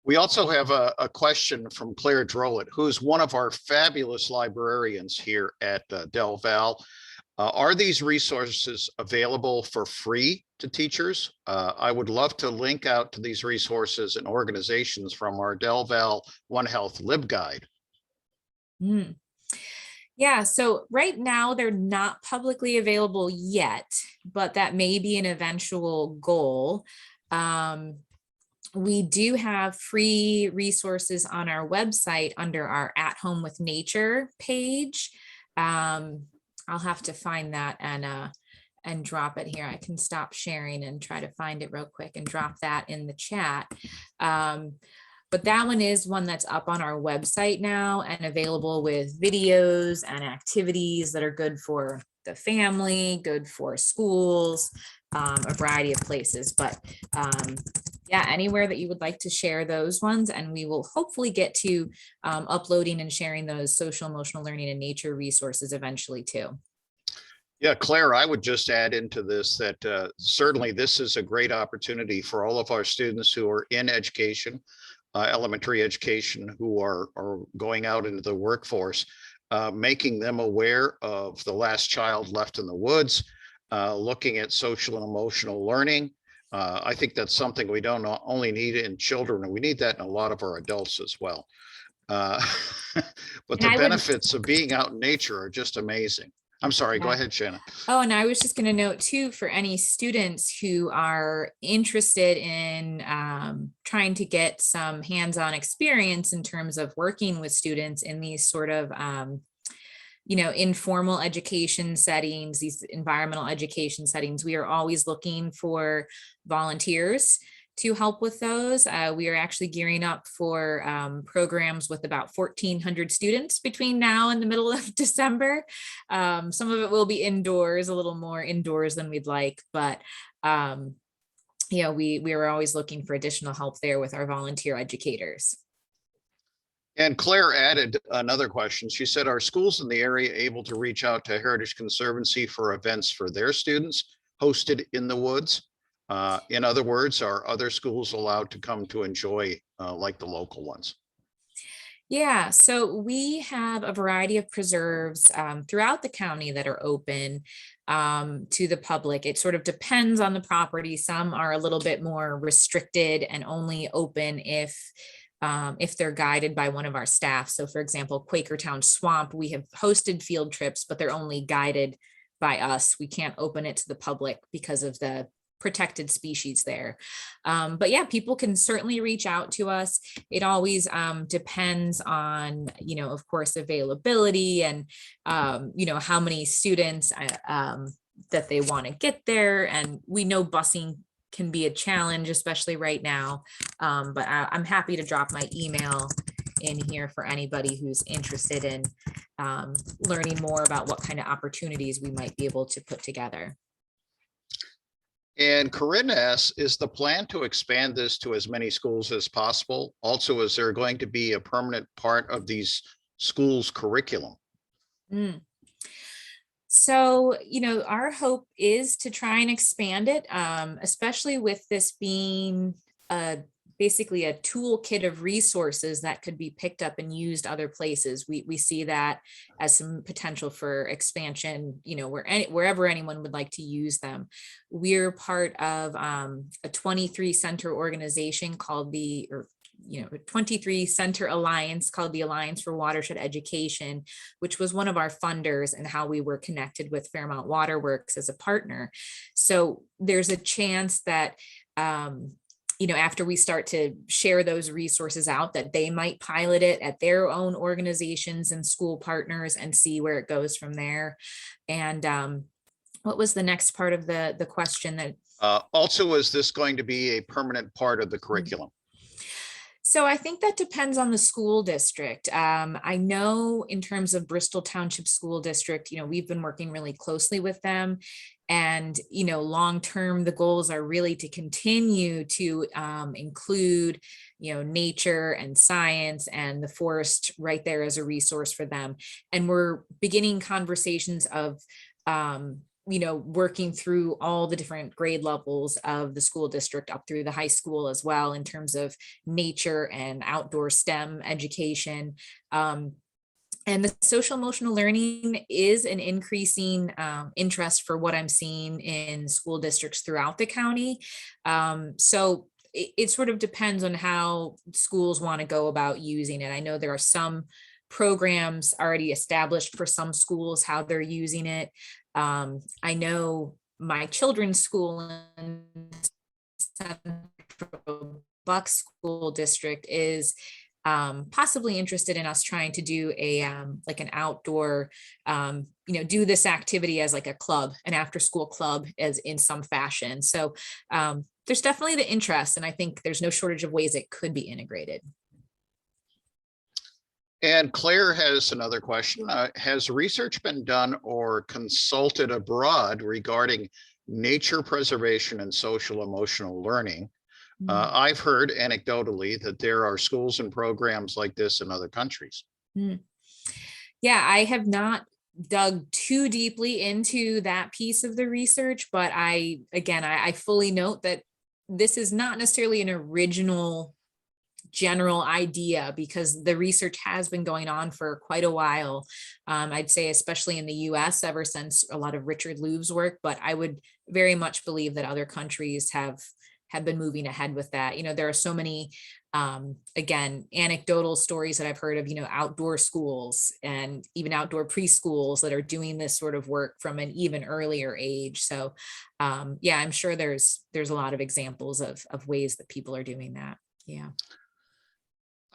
We also have a question from Claire Drollet, who is one of our fabulous librarians here at Del Val. Are these resources available for free to teachers? I would love to link out to these resources and organizations from our Del Val One Health LibGuide. Yeah, so right now they're not publicly available yet, but that may be an eventual goal. We do have free resources on our website under our At Home with Nature page. I'll have to find that and drop it here. I can stop sharing and try to find it real quick and drop that in the chat. But that one is one that's up on our website now and available with videos and activities that are good for the family, good for schools, a variety of places. But yeah, anywhere that you would like to share those ones, and we will hopefully get to uploading and sharing those social emotional learning and nature resources eventually too. Yeah, Claire, I would just add into this that certainly this is a great opportunity for all of our students who are in education, elementary education, who are going out into the workforce, making them aware of the last child left in the woods, looking at social and emotional learning. I think that's something we don't only need in children, and we need that in a lot of our adults as well. But the benefits of being out in nature are just amazing. I'm sorry, go ahead, Shannon. Oh, and I was just going to note too, for any students who are interested in trying to get some hands-on experience in terms of working with students in these sort of informal education settings, these environmental education settings, we are always looking for volunteers to help with those. We are actually gearing up for programs with about 1,400 students between now and the middle of December. Some of it will be indoors, a little more indoors than we'd like, but we are always looking for additional help there with our volunteer educators. And Claire added another question. She said, are schools in the area able to reach out to Heritage Conservancy for events for their students hosted in the woods? In other words, are other schools allowed to come to enjoy like the local ones? Yeah, so we have a variety of preserves throughout the county that are open to the public. It sort of depends on the property. Some are a little bit more restricted and only open if they're guided by one of our staff. So for example, Quakertown Swamp, we have hosted field trips, but they're only guided by us. We can't open it to the public because of the protected species there. But yeah, people can certainly reach out to us. It always depends on, of course, availability and, how many students that they want to get there. And we know busing can be a challenge, especially right now. But I'm happy to drop my email in here for anybody who's interested in learning more about what kind of opportunities we might be able to put together. And Corinne asks, is the plan to expand this to as many schools as possible? Also, is there going to be a permanent part of these schools' curriculum? So, our hope is to try and expand it, especially with this being a basically a toolkit of resources that could be picked up and used other places. We see that as some potential for expansion, wherever anyone would like to use them. We're part of a 23 center organization called a 23 center alliance called the Alliance for Watershed Education, which was one of our funders and how we were connected with Fairmount Waterworks as a partner. So there's a chance that after we start to share those resources out, that they might pilot it at their own organizations and school partners and see where it goes from there. And what was the next part of the question? That also, is this going to be a permanent part of the curriculum? So I think that depends on the school district. I know in terms of Bristol Township School District, we've been working really closely with them. And, long term, the goals are really to continue to include, nature and science and the forest right there as a resource for them. And we're beginning conversations of working through all the different grade levels of the school district up through the high school as well, in terms of nature and outdoor STEM education. And the social emotional learning is an increasing interest for what I'm seeing in school districts throughout the county. So it sort of depends on how schools want to go about using it. I know there are some programs already established for some schools, how they're using it. I know my children's school in Central Bucks School District is possibly interested in us trying to do like an outdoor, do this activity as like a club, an after school club as in some fashion. So there's definitely the interest, and I think there's no shortage of ways it could be integrated. And Claire has another question. Has research been done or consulted abroad regarding nature preservation and social emotional learning? I've heard anecdotally that there are schools and programs like this in other countries. Yeah, I have not dug too deeply into that piece of the research, but I fully note that this is not necessarily an original general idea, because the research has been going on for quite a while. I'd say especially in the US ever since a lot of Richard Louv's work, but I would very much believe that other countries have been moving ahead with that. There are so many, anecdotal stories that I've heard of, outdoor schools and even outdoor preschools that are doing this sort of work from an even earlier age. So I'm sure there's a lot of examples of ways that people are doing that. Yeah.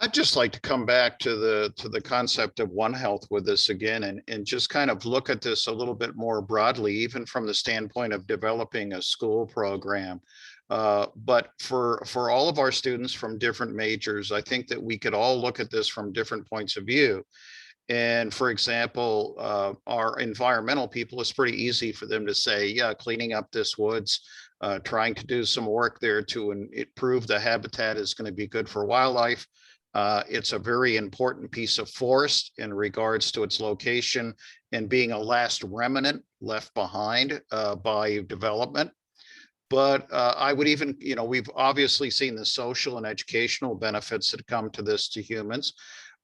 I'd just like to come back to the concept of One Health with this again, and just kind of look at this a little bit more broadly, even from the standpoint of developing a school program. But for all of our students from different majors, I think that we could all look at this from different points of view. And for example, our environmental people, it's pretty easy for them to say, yeah, cleaning up this woods, trying to do some work there to improve the habitat is going to be good for wildlife. It's a very important piece of forest in regards to its location and being a last remnant left behind by development. But I would even, we've obviously seen the social and educational benefits that come to this to humans,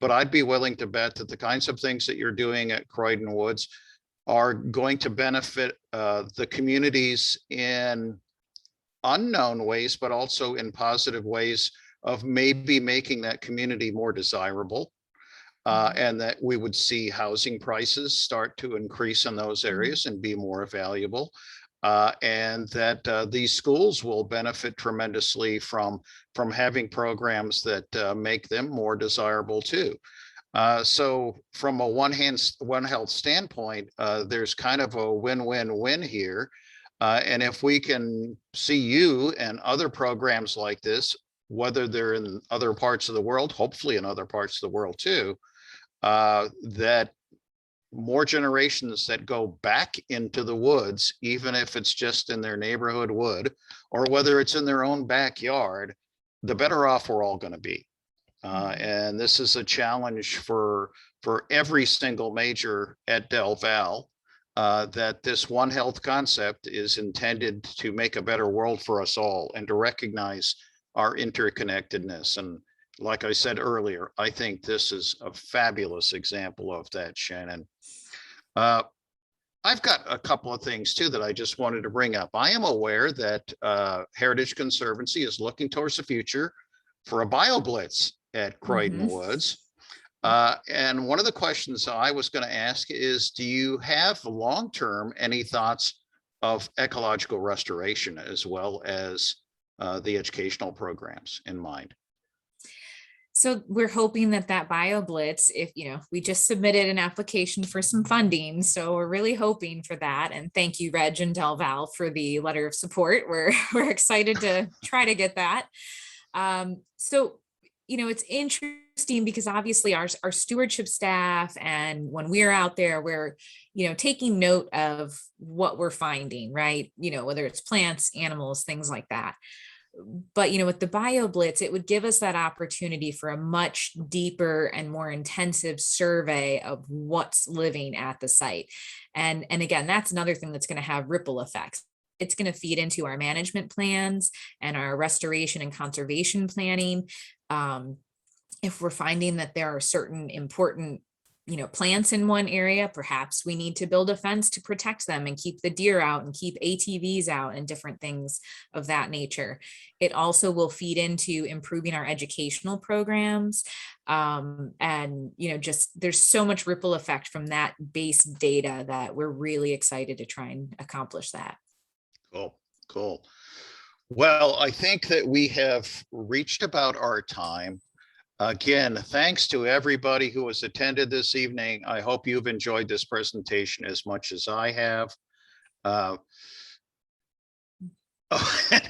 but I'd be willing to bet that the kinds of things that you're doing at Croydon Woods are going to benefit the communities in unknown ways, but also in positive ways of maybe making that community more desirable, and that we would see housing prices start to increase in those areas and be more valuable, and that these schools will benefit tremendously from having programs that make them more desirable too. So from a One Health standpoint, there's kind of a win-win-win here. And if we can see you and other programs like this, whether they're in other parts of the world, hopefully in other parts of the world too, that more generations that go back into the woods, even if it's just in their neighborhood wood, or whether it's in their own backyard, the better off we're all going to be. And this is a challenge for every single major at Del Val, that this One Health concept is intended to make a better world for us all and to recognize our interconnectedness. And like I said earlier, I think this is a fabulous example of that, Shannon. I've got a couple of things too that I just wanted to bring up. I am aware that Heritage Conservancy is looking towards the future for a BioBlitz at Croydon Woods. And one of the questions I was going to ask is, do you have long-term any thoughts of ecological restoration as well as the educational programs in mind? So we're hoping that BioBlitz, if, we just submitted an application for some funding. So we're really hoping for that. And thank you, Reg and DelVal, for the letter of support. We're excited to try to get that. So, it's interesting because obviously our stewardship staff, and when we're out there, we're, taking note of what we're finding, right? Whether it's plants, animals, things like that. But, with the BioBlitz, it would give us that opportunity for a much deeper and more intensive survey of what's living at the site. And again, that's another thing that's going to have ripple effects. It's going to feed into our management plans and our restoration and conservation planning. If we're finding that there are certain important plants in one area, perhaps we need to build a fence to protect them and keep the deer out and keep ATVs out and different things of that nature. It also will feed into improving our educational programs. And, just there's so much ripple effect from that base data that we're really excited to try and accomplish that. Cool. Well, I think that we have reached about our time. Again, thanks to everybody who has attended this evening. I hope you've enjoyed this presentation as much as I have. And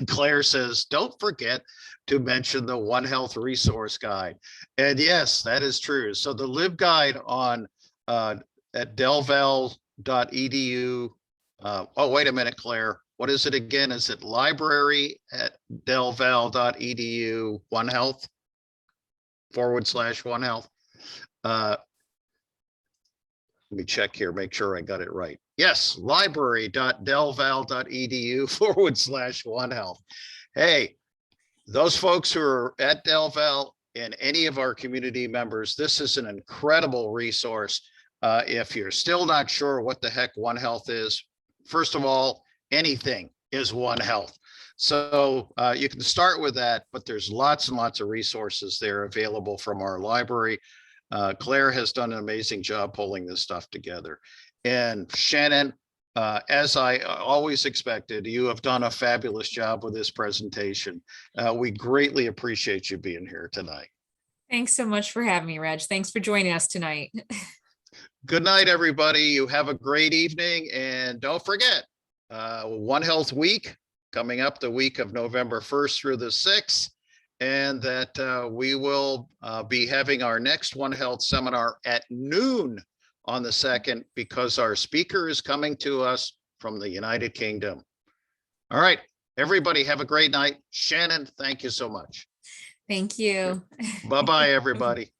Claire says, don't forget to mention the One Health resource guide. And yes, that is true. So the LibGuide on at delval.edu. Oh, wait a minute, Claire. What is it again? Is it library.delval.edu One Health? /One Health. Let me check here, make sure I got it right. Yes, library.delval.edu /One Health. Hey, those folks who are at Delval and any of our community members, this is an incredible resource. If you're still not sure what the heck One Health is, first of all, anything is One Health. So you can start with that, but there's lots and lots of resources there available from our library. Claire has done an amazing job pulling this stuff together. And Shannon, as I always expected, you have done a fabulous job with this presentation. We greatly appreciate you being here tonight. Thanks so much for having me, Reg. Thanks for joining us tonight. Good night, everybody. You have a great evening. And don't forget, One Health Week coming up the week of November 1st through the 6th, and that we will be having our next One Health seminar at noon on the 2nd, because our speaker is coming to us from the United Kingdom. All right, everybody have a great night. Shannon, thank you so much. Thank you. Bye-bye, everybody.